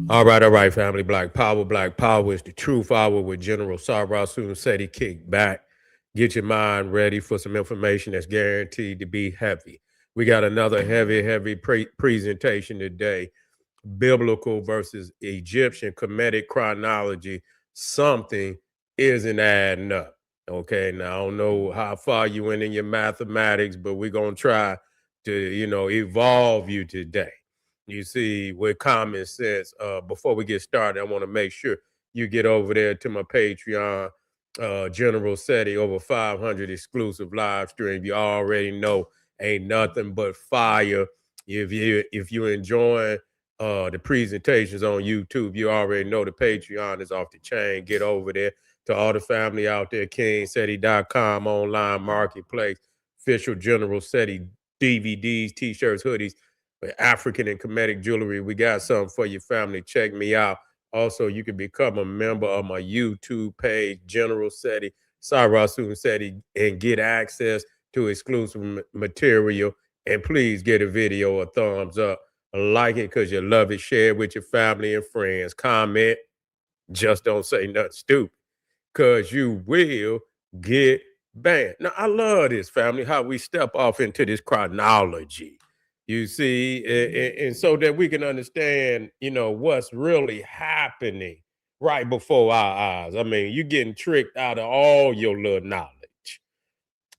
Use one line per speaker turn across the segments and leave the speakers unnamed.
All right, family. Black Power is the truth hour with General Sarah Soon said he kicked back. Get your mind ready for some information that's guaranteed to be heavy. We got another heavy presentation today. Biblical versus Egyptian Kemetic chronology. Something isn't adding up. Okay, now I don't know how far you went in your mathematics, but we're gonna try to, evolve you today. You see, with common sense. Before we get started, I want to make sure you get over there to my Patreon. General SETI, over 500 exclusive live streams. You already know ain't nothing but fire. If you enjoying the presentations on YouTube, you already know the Patreon is off the chain. Get over there. To all the family out there, KingSeti.com, online marketplace, official General SETI DVDs, t-shirts, hoodies, with African and Kemetic jewelry. We got something for your family. Check me out. Also, you can become a member of my YouTube page, General SETI, Sarasun SETI, and get access to exclusive material. And please get a video a thumbs up. Like it because you love it. Share it with your family and friends. Comment. Just don't say nothing stupid because you will get banned. Now, I love this, family, how we step off into this chronology. You see, and so that we can understand, what's really happening right before our eyes. I mean, you're getting tricked out of all your little knowledge.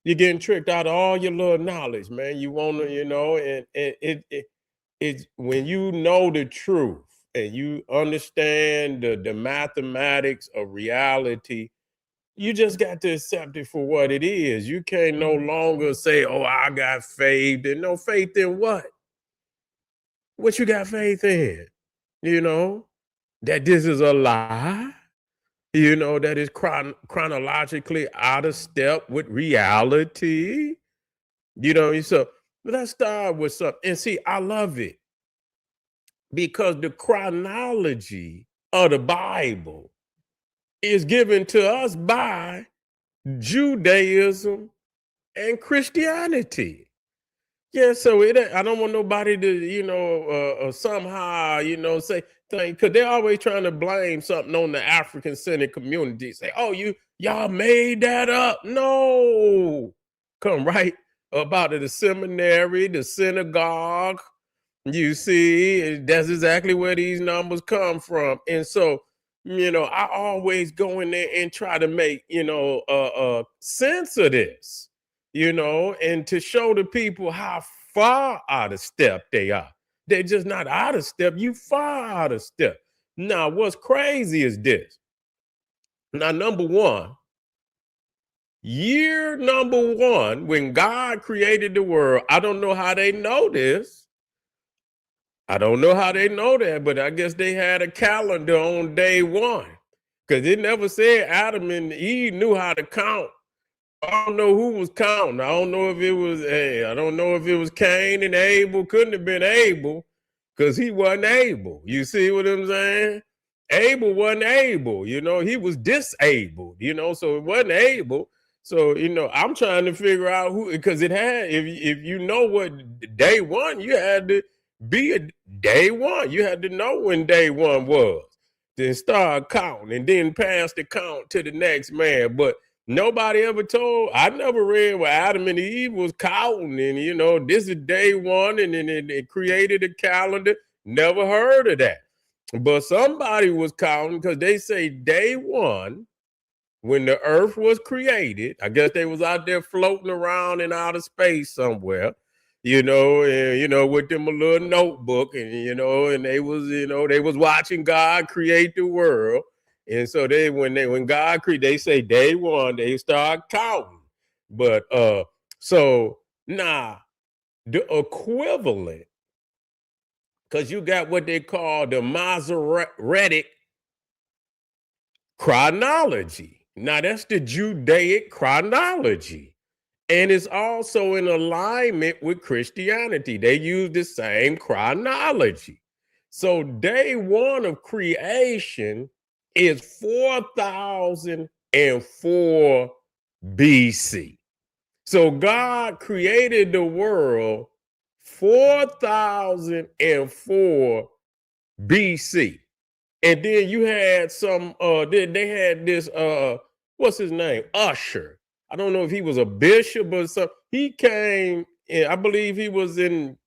You're getting tricked out of all your little knowledge, man. You want to, and it's when you know the truth and you understand the mathematics of reality, you just got to accept it for what it is. You can't no longer say, oh, I got faith. And no faith in what? What you got faith in? You know, that this is a lie, that is chronologically out of step with reality. So let's start with something. And see, I love it because the chronology of the Bible is given to us by Judaism and Christianity. Yeah, so I don't want nobody to, somehow, say thing because they're always trying to blame something on the African centered community. Say, oh, y'all made that up. No, come right about the seminary, the synagogue. You see, that's exactly where these numbers come from. And so, I always go in there and try to make, sense of this, and to show the people how far out of step they are. They're just not out of step, you far out of step. Now, what's crazy is this. Now, number one, year number one, when God created the world, I don't know how they know this. I don't know how they know that, but I guess they had a calendar on day one because it never said Adam and Eve knew how to count. I don't know who was counting. I don't know if it was, I don't know if it was Cain and Abel. Couldn't have been Abel because he wasn't able. You see what I'm saying? Abel wasn't able, he was disabled, so it wasn't able. So, I'm trying to figure out who, because it had, if you know what day one, you had to be a day one. You had to know when day one was. Then start counting and then pass the count to the next man. But nobody ever told, I never read where Adam and Eve was counting and, this is day one and then it created a calendar. Never heard of that. But somebody was counting because they say day one, when the earth was created, I guess they was out there floating around in outer space somewhere, and, with them a little notebook and they was watching God create the world. And so when God created, they say day one, they start counting. But so now the equivalent, because you got what they call the Masoretic chronology. Now that's the Judaic chronology. And it's also in alignment with Christianity. They use the same chronology. So day one of creation is 4004 BC. So God created the world 4004 BC. And then you had some they had this what's his name? Usher. I don't know if he was a bishop or something. He came in, I believe he was in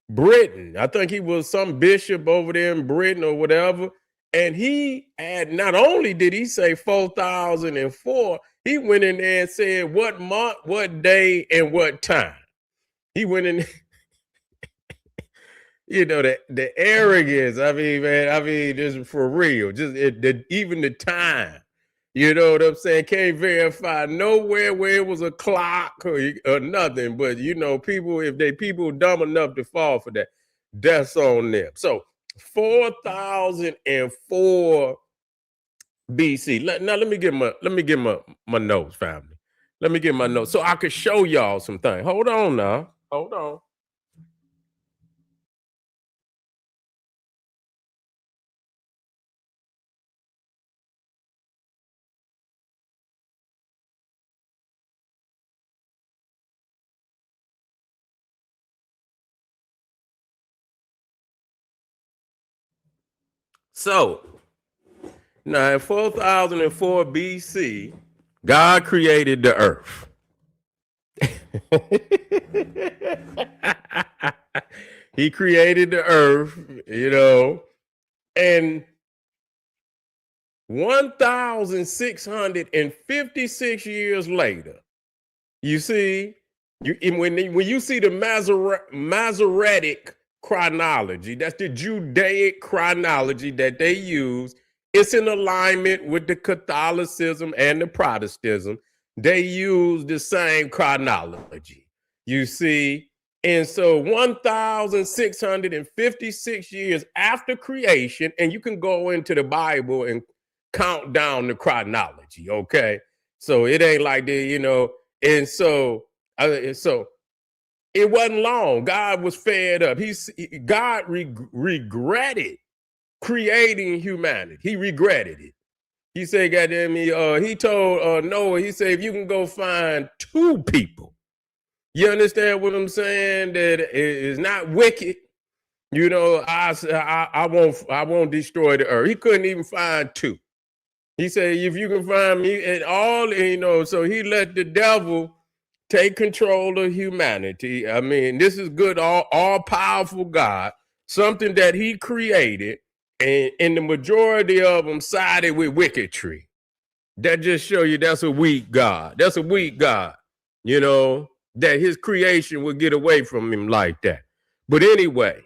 Britain. I think he was some bishop over there in Britain or whatever. And he had, not only did he say 4004, he went in there and said what month, what day, and what time. He went in, you know, the arrogance. I mean, man, I mean, just for real, just even the time. You know what I'm saying? Can't verify nowhere where it was a clock or nothing. But you know, people, if people dumb enough to fall for that, that's on them. So 4004 BC. Now let me get my notes, family. Let me get my notes so I could show y'all some things. Hold on now. Hold on. So now in 4004 BC, God created the earth. He created the earth, you know, and 1,656 years later, you see, when you see the Masoretic chronology, that's the Judaic chronology that they use. It's in alignment with the Catholicism and the Protestantism. They use the same chronology, you see. And so 1,656 years after creation, and you can go into the Bible and count down the chronology, okay? So it ain't like that, you know. And so it wasn't long. God was fed up. God regretted creating humanity. He regretted it. He said, "Goddamn me!" He told Noah. He said, "If you can go find 2 people, you understand what I'm saying? That it is not wicked. You know, I won't destroy the earth." He couldn't even find 2. He said, "If you can find me," and all, you know. So he let the devil take control of humanity. I mean, this is good, all powerful God, something that he created, and the majority of them sided with wickedry. That just show you that's a weak God. That's a weak God, you know, that his creation would get away from him like that. But anyway,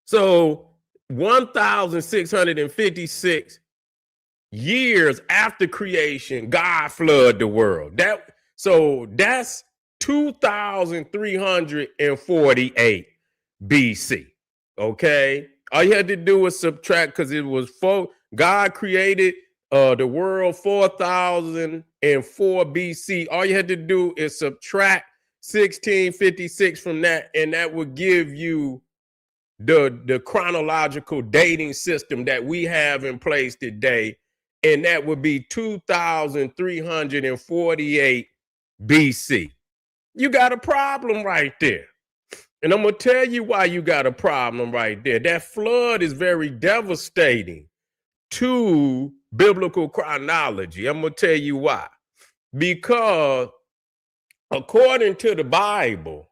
so 1,656 years after creation, God flooded the world. That's 2,348 BC. Okay, all you had to do was subtract, because it was God created the world 4,004 BC. All you had to do is subtract 1656 from that, and that would give you the chronological dating system that we have in place today, and that would be 2,348 BC. You got a problem right there. And I'm going to tell you why you got a problem right there. That flood is very devastating to biblical chronology. I'm going to tell you why. Because according to the Bible,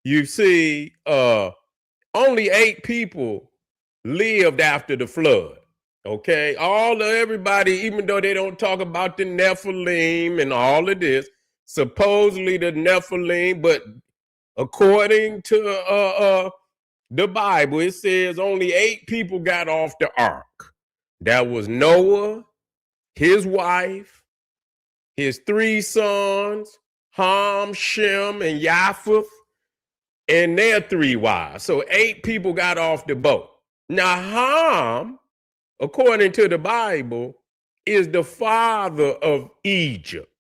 you see, only 8 people lived after the flood. Okay, everybody, even though they don't talk about the Nephilim and all of this, supposedly the Nephilim, but according to the Bible, it says only 8 people got off the ark. That was Noah, his wife, his 3 sons, Ham, Shem, and Japheth, and their 3 wives. So 8 people got off the boat. Now Ham, according to the Bible, is the father of Egypt.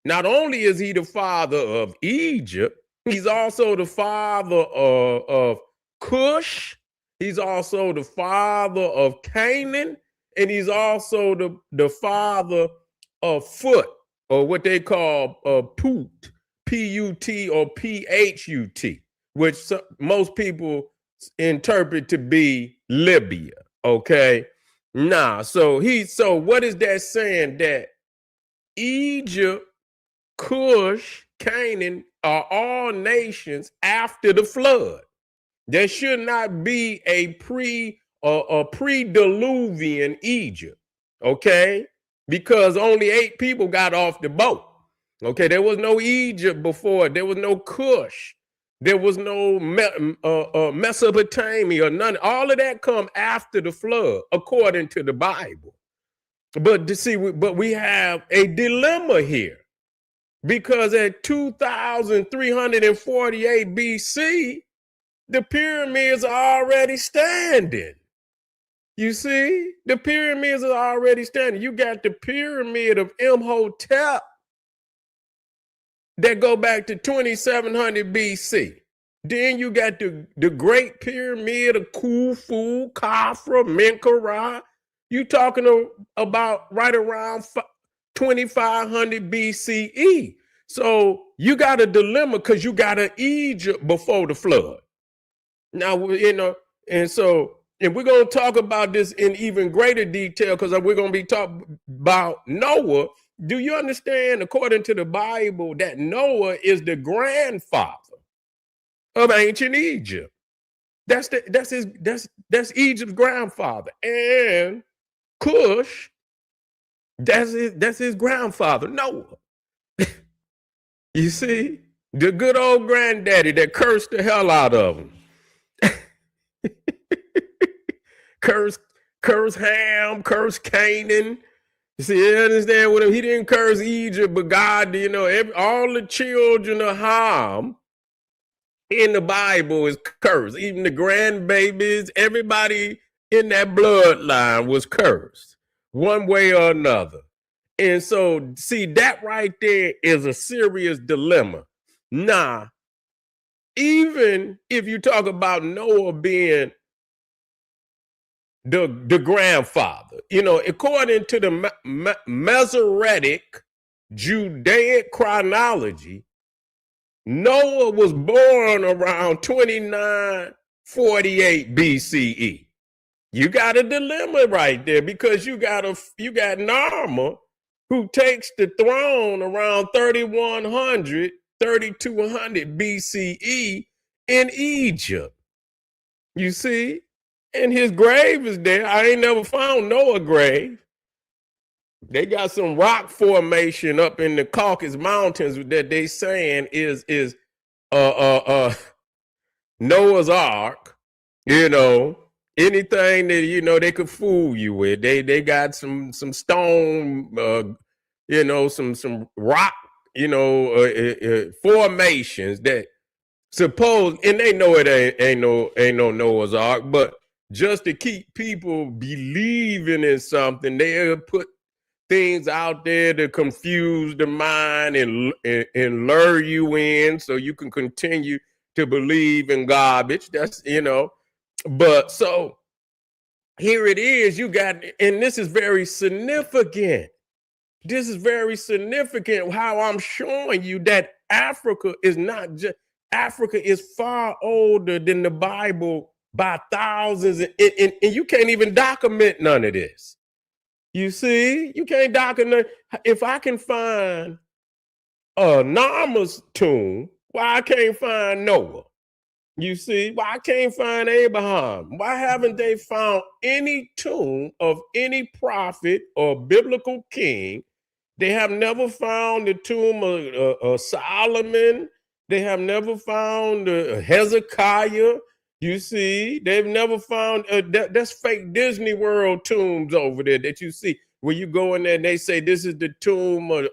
Not only is he the father of Egypt, he's also the father of Kush. He's also the father of Canaan, and he's also the father of Phut, or what they call Put, P-U-T or P-H-U-T, which most people interpret to be Libya. Okay. Nah, so what is that saying? That Egypt, Kush, Canaan are all nations after the flood. There should not be a pre-diluvian Egypt, okay? Because only 8 people got off the boat. Okay, there was no Egypt before. There was no Kush. There was no Mesopotamia or none. All of that come after the flood, according to the Bible. But we have a dilemma here, because at 2348 BC, the pyramids are already standing. You see, the pyramids are already standing. You got the pyramid of Imhotep that go back to 2700 BC. Then you got the Great Pyramid of Khufu, Khafra, Menkaure. You talking about right around 2500 BCE. So you got a dilemma, because you got an Egypt before the flood. Now, and we're going to talk about this in even greater detail, because we're going to be talking about Noah. Do you understand, according to the Bible, that Noah is the grandfather of ancient Egypt? That's Egypt's grandfather. And Kush, that's his grandfather, Noah. You see, the good old granddaddy that cursed the hell out of him. curse Ham, curse Canaan. You see, you understand what he didn't curse Egypt, but God, all the children of Ham in the Bible is cursed. Even the grandbabies, everybody in that bloodline was cursed one way or another. And so, see, that right there is a serious dilemma. Now, even if you talk about Noah being the grandfather, according to the Masoretic Judaic chronology, Noah was born around 2948 BCE. You got a dilemma right there, because you got Narmer, who takes the throne around 3100, 3200 BCE in Egypt. You see? And his grave is there. I ain't never found Noah's grave. They got some rock formation up in the Caucasus Mountains that they saying is Noah's Ark. Anything that they could fool you with. They got some stone, some rock, formations that suppose, and they know it ain't no Noah's Ark, but just to keep people believing in something, they'll put things out there to confuse the mind and lure you in, so you can continue to believe in garbage. That's But so here it is, you got, and this is very significant. This is very significant, how I'm showing you that Africa is not just, Africa is far older than the Bible by thousands, and you can't even document none of this. You see, you can't document. If I can find Narmer's tomb, why I can't find Noah? You see, why I can't find Abraham? Why haven't they found any tomb of any prophet or biblical king? They have never found the tomb of Solomon. They have never found Hezekiah. You see, they've never found that's fake Disney World tombs over there that you see, where you go in there and they say this is the tomb of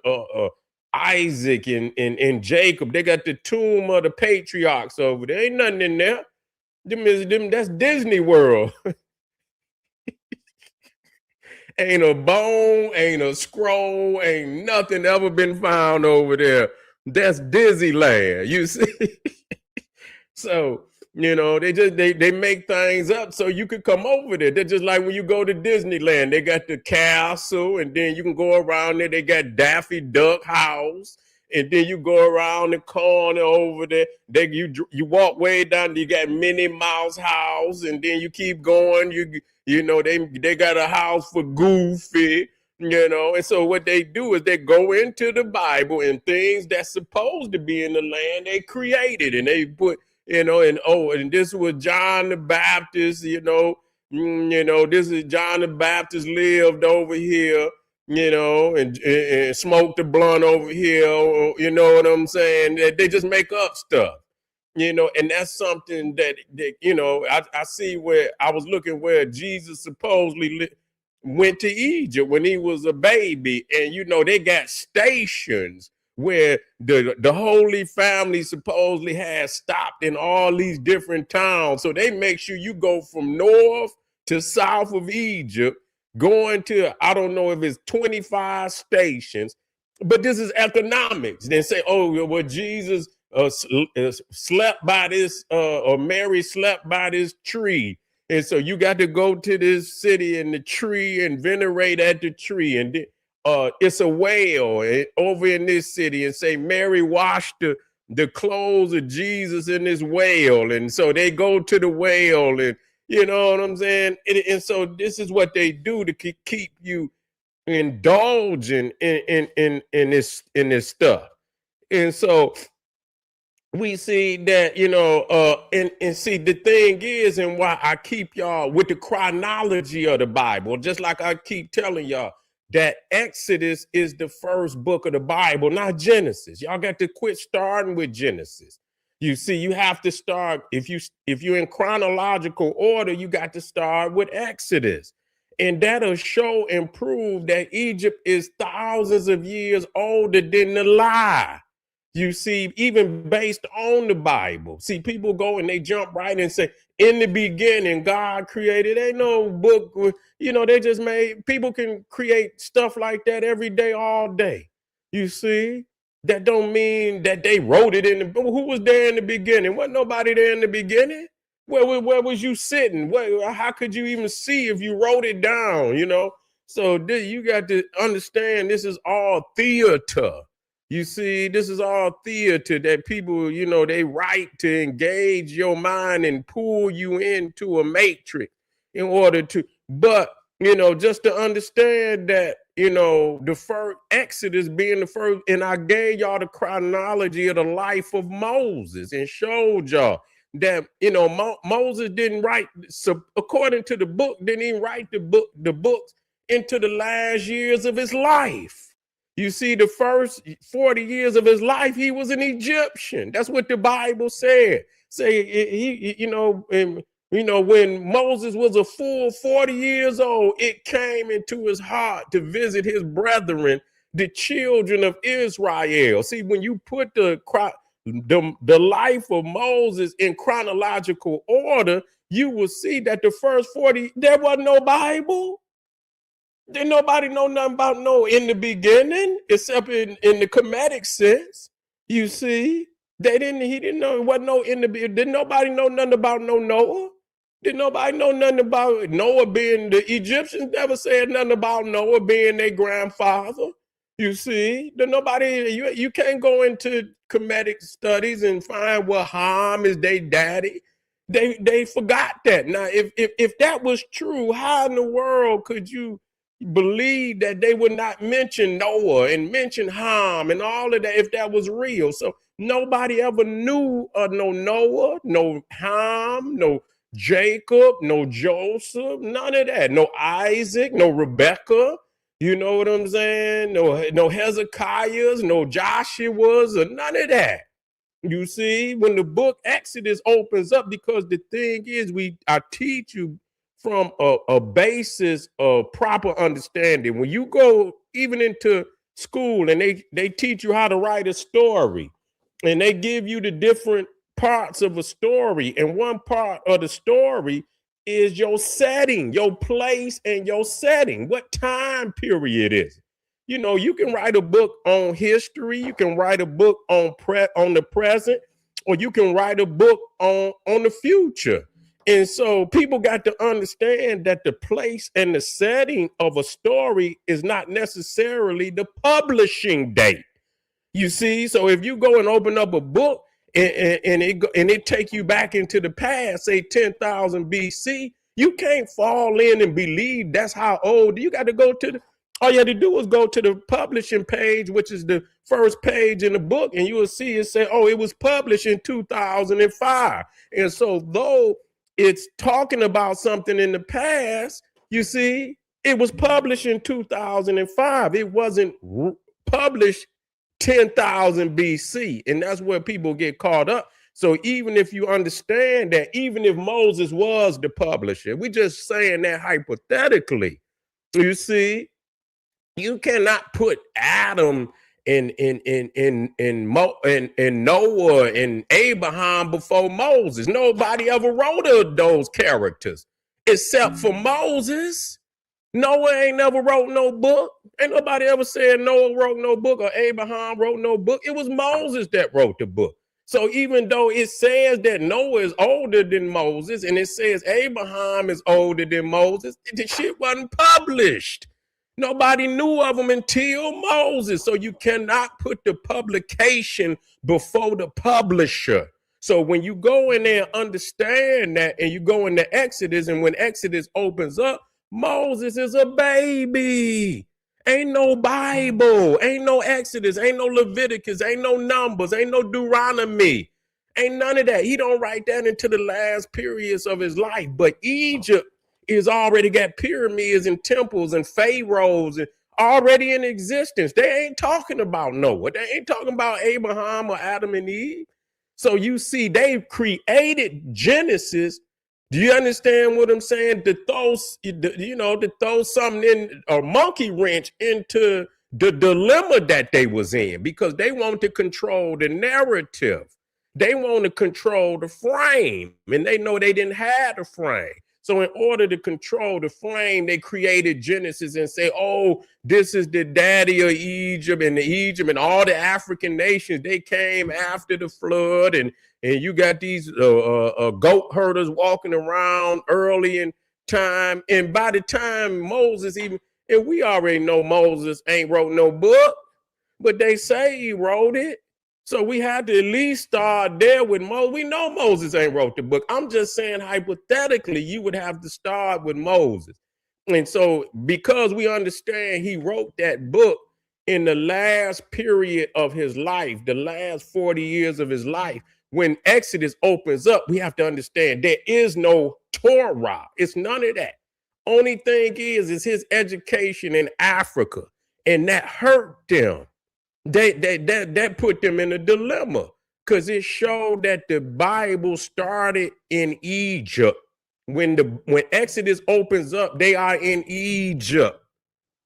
Isaac and Jacob. They got the tomb of the patriarchs over there. Ain't nothing in there. That's Disney World. Ain't a bone, ain't a scroll, ain't nothing ever been found over there. That's Disneyland, you see. So, they make things up so you could come over there. They're just like when you go to Disneyland, they got the castle, and then you can go around there. They got Daffy Duck house, and then you go around the corner over there. Then you walk way down. You got Minnie Mouse house, and then you keep going. You know they got a house for Goofy. You know, and so what they do is they go into the Bible and things that's supposed to be in the land they created, and they put, you know, and this was John the Baptist. You know, this is John the Baptist lived over here, you know, and smoked the blunt over here. Or, you know what I'm saying? They just make up stuff, you know, and that's something that you know, I see where I was looking where Jesus supposedly went to Egypt when he was a baby, and you know they got stations where the Holy Family supposedly has stopped in all these different towns. So they make sure you go from north to south of Egypt, going to, I don't know if it's 25 stations, but this is economics. They say, oh, well, Jesus slept by this, or Mary slept by this tree. And so you got to go to this city and the tree and venerate at the tree. And it's a whale over in this city, and say Mary washed the clothes of Jesus in this whale. And so they go to the whale, and you know what I'm saying? And so this is what they do to keep you indulging in this stuff. And so we see that, you know, and see, the thing is, and why I keep y'all with the chronology of the Bible, just like I keep telling y'all that Exodus is the first book of the Bible, not Genesis. Y'all got to quit starting with Genesis. You see, you have to start, if you're in chronological order, you got to start with Exodus. And that'll show and prove that Egypt is thousands of years older than the lie. You see, even based on the Bible. See, people go and they jump right and say, in the beginning, God created. Ain't no book, you know, they just made, people can create stuff like that every day, all day. You see, that don't mean that they wrote it in the book. Who was there in the beginning? Wasn't nobody there in the beginning. Where was you sitting? How could you even see if you wrote it down, you know? So you got to understand this is all theater. You see, this is all theater that people, you know, they write to engage your mind and pull you into a matrix in order to, but, you know, just to understand that, you know, the first Exodus being the first, and I gave y'all the chronology of the life of Moses and showed y'all that, you know, Moses didn't write, so according to the book, didn't even write the books into the last years of his life. You see, the first 40 years of his life, he was an Egyptian. That's what the Bible said. Say he, you know, when Moses was a full 40 years old, it came into his heart to visit his brethren, the children of Israel. See, when you put the life of Moses in chronological order, you will see that the first 40, there wasn't no Bible. Didn't nobody know nothing about no in the beginning, except in the Kemetic sense. You see, he didn't know, it wasn't no in the beginning. Didn't nobody know nothing about no Noah? Didn't nobody know nothing about Noah being, the Egyptians never said nothing about Noah being their grandfather. You see, you can't go into Kemetic studies and find what Ham is their daddy. They forgot that. Now, if that was true, how in the world could you believe that they would not mention Noah and mention Ham and all of that if that was real? So nobody ever knew no Noah, no Ham, no Jacob, no Joseph, none of that. No Isaac, no Rebecca. You know what I'm saying? No Hezekiahs, no Joshua's, or none of that. You see, when the book Exodus opens up, because the thing is, I teach you from a basis of proper understanding. When you go even into school and they teach you how to write a story, and they give you the different parts of a story, and one part of the story is your setting, your place and your setting. What time period is it? You know, you can write a book on history, you can write a book on the present, or you can write a book on the future. And so people got to understand that the place and the setting of a story is not necessarily the publishing date. You see, so if you go and open up a book and it take you back into the past, say 10,000 BC, you can't fall in and believe that's how old. You got to go to all you have to do is go to the publishing page, which is the first page in the book, and you will see it say, oh, it was published in 2005. And so though it's talking about something in the past, you see, it was published in 2005. It wasn't published 10,000 BC. And that's where people get caught up. So even if you understand that, even if Moses was the publisher, we're just saying that hypothetically, you see, you cannot put Adam and Noah and Abraham before Moses. Nobody ever wrote of those characters except for Moses. Noah ain't never wrote no book. Ain't nobody ever said Noah wrote no book or Abraham wrote no book. It was Moses that wrote the book. So even though it says that Noah is older than Moses and it says Abraham is older than Moses, the shit wasn't published. Nobody knew of them until Moses. So you cannot put the publication before the publisher. So when you go in there and understand that, and you go into Exodus, and when Exodus opens up, Moses is a baby. Ain't no Bible, ain't no Exodus, ain't no Leviticus, ain't no Numbers, ain't no Deuteronomy, ain't none of that. He don't write that into the last periods of his life. But Egypt is already got pyramids and temples and pharaohs and already in existence. They ain't talking about Noah. They ain't talking about Abraham or Adam and Eve. So you see, they've created Genesis. Do you understand what I'm saying? To throw something in, a monkey wrench into the dilemma that they was in, because they want to control the narrative. They want to control the frame, and they know they didn't have the frame. So in order to control the frame, they created Genesis and say, oh, this is the daddy of Egypt and all the African nations. They came after the flood, and you got these goat herders walking around early in time. And by the time Moses even, and we already know Moses ain't wrote no book, but they say he wrote it. So we had to at least start there with Moses. We know Moses ain't wrote the book. I'm just saying hypothetically, you would have to start with Moses. And so because we understand he wrote that book in the last period of his life, the last 40 years of his life, when Exodus opens up, we have to understand there is no Torah. It's none of that. Only thing is his education in Africa, and that hurt them. That put them in a dilemma, because it showed that the Bible started in Egypt. When Exodus opens up, they are in Egypt.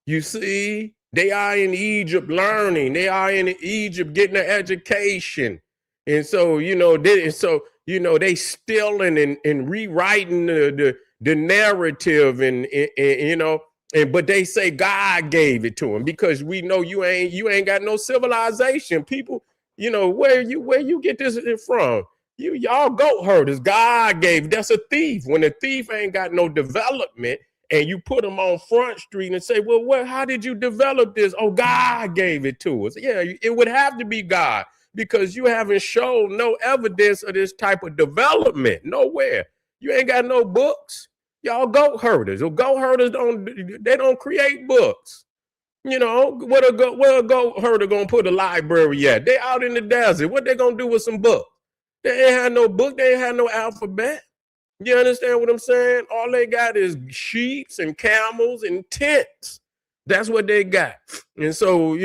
You see, they are in Egypt learning. They are in Egypt getting an education. And so, they stealing and rewriting the narrative but they say God gave it to him, because we know you ain't got no civilization. People, where you get this from? Y'all goat herders. God gave. That's a thief. When a thief ain't got no development, and you put them on Front Street and say, well, how did you develop this? Oh, God gave it to us. Yeah, it would have to be God, because you haven't shown no evidence of this type of development nowhere. You ain't got no books. Y'all goat herders. Goat herders don't create books. Where a goat herder gonna put a library at? They out in the desert. What they gonna do with some books? They ain't had no book. They ain't had no alphabet. You understand what I'm saying? All they got is sheep and camels and tents. That's what they got. And so,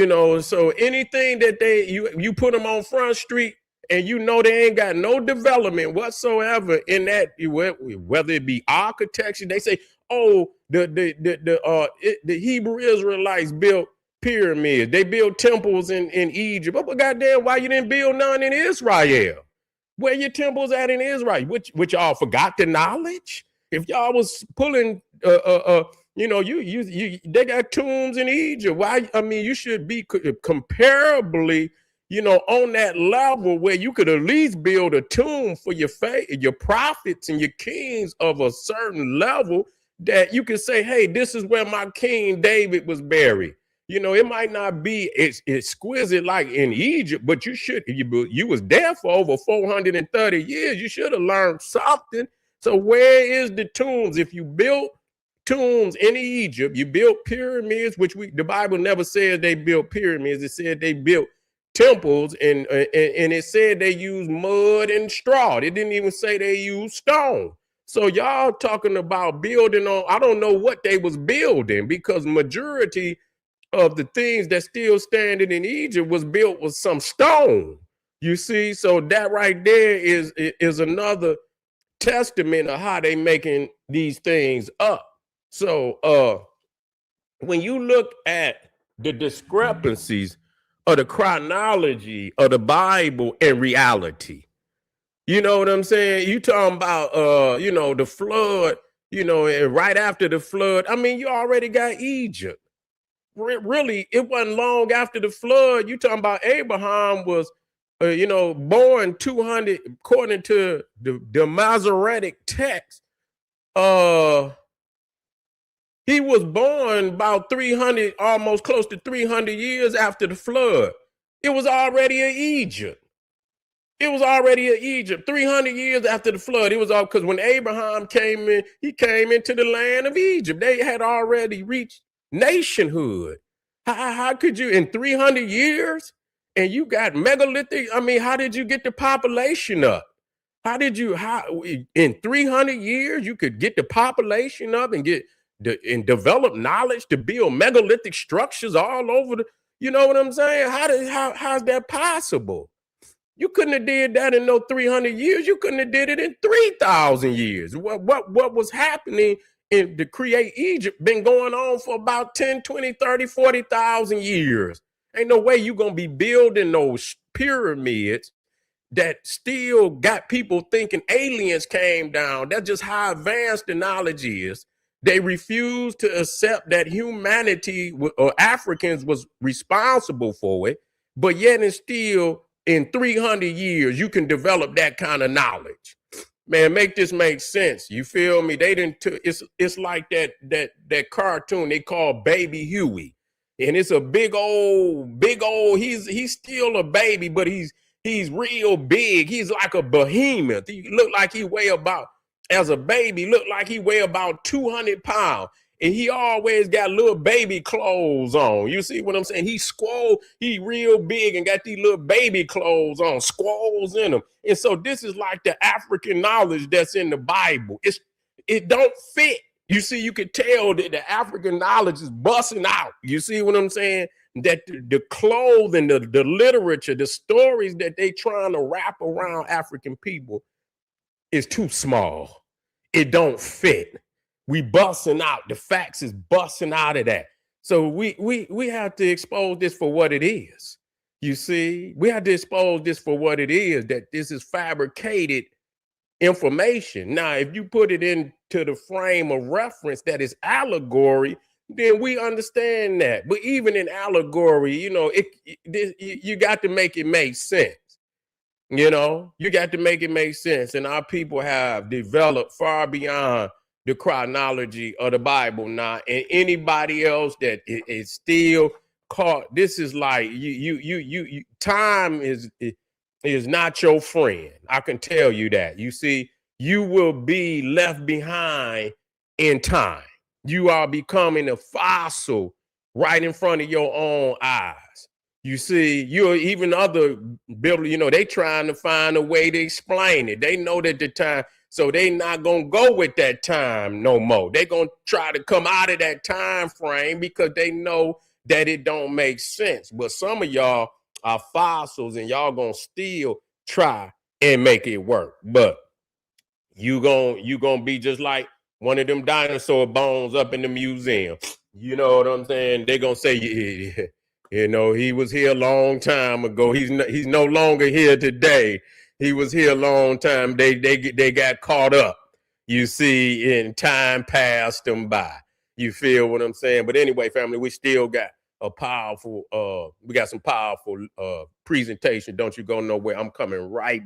so anything that you put them on Front Street, and they ain't got no development whatsoever in that, whether it be architecture. They say, oh, the Hebrew Israelites built pyramids. They built temples in Egypt. But goddamn, why you didn't build none in Israel? Where your temples at in Israel? Which y'all forgot the knowledge? If y'all was pulling, they got tombs in Egypt. Why? I mean, you should be comparably, on that level where you could at least build a tomb for your prophets and your kings of a certain level that you could say, hey, this is where my King David was buried. it might not be exquisite like in Egypt, but you was there for over 430 years. You should have learned something. So where is the tombs? If you built tombs in Egypt, you built pyramids, which the Bible never says they built pyramids. It said they built temples, and it said they used mud and straw. It didn't even say they used stone. So y'all talking about building on, I don't know what they was building, because majority of the things that still standing in Egypt was built with some stone. You see, so that right there is another testament of how they making these things up. So when you look at the discrepancies of the chronology of the Bible and reality, you know what I'm saying? You talking about the flood, and right after the flood, I mean, you already got Egypt. Really, it wasn't long after the flood. You talking about Abraham was born 200, according to the Masoretic text. He was born about 300, almost close to 300 years after the flood. It was already in Egypt. It was already in Egypt 300 years after the flood. It was all because when Abraham came in, he came into the land of Egypt. They had already reached nationhood. How could you, in 300 years, and you got megalithic? I mean, how did you get the population up? How in 300 years you could get the population up and and develop knowledge to build megalithic structures all over you know what I'm saying? How's that possible? You couldn't have did that in no 300 years. You couldn't have did it in 3,000 years. What was happening to create Egypt been going on for about 10, 20, 30, 40,000 years. Ain't no way you gonna be building those pyramids that still got people thinking aliens came down. That's just how advanced the knowledge is. They refuse to accept that humanity or Africans was responsible for it, but yet and still in 300 years, you can develop that kind of knowledge. Man, make this make sense. You feel me? They didn't. It's like that cartoon they call Baby Huey, and it's a big old. He's still a baby, but he's real big. He's like a behemoth. He look like he weigh about, as a baby, look like he weigh about 200 pounds. And he always got little baby clothes on. You see what I'm saying? He real big and got these little baby clothes on, squalls in them. And so this is like the African knowledge that's in the Bible. It don't fit. You see, you could tell that the African knowledge is busting out. You see what I'm saying? That the clothing, the literature, the stories that they trying to wrap around African people is too small. It don't fit. We busting out. The facts is busting out of that. So we have to expose this for what it is. You see, we have to expose this for what it is, that this is fabricated information. Now, if you put it into the frame of reference that is allegory, then we understand that. But even in allegory, you got to make it make sense. You got to make it make sense. And our people have developed far beyond the chronology of the Bible now, and anybody else that is still caught. This is like you time is not your friend. I can tell you that. You see, you will be left behind in time. You are becoming a fossil right in front of your own eyes. You see, you're even other builders, they trying to find a way to explain it. They know that the time. So they not going to go with that time no more. They're going to try to come out of that time frame because they know that it don't make sense. But some of y'all are fossils and y'all going to still try and make it work. But you going to be just like one of them dinosaur bones up in the museum. You know what I'm saying? They're going to say, he was here a long time ago. He's no longer here today. He was here a long time. They got caught up, you see, and time passed them by. You feel what I'm saying? But anyway, family, we still got some powerful presentation. Don't you go nowhere. I'm coming right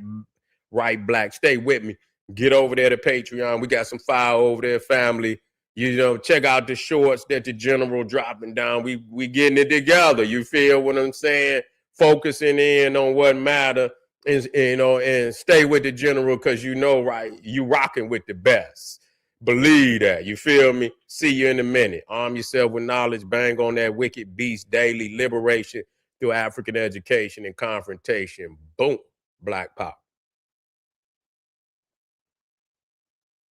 black. Stay with me. Get over there to Patreon. We got some fire over there, family. You know, check out the shorts that the general dropping down. We getting it together. You feel what I'm saying? Focusing in on what matter, and you know, and stay with the general, because you know, right, you rocking with the best. Believe that. You feel me? See you in a minute. Arm yourself with knowledge. Bang on that wicked beast daily. Liberation through African education and confrontation. Boom. Black Power.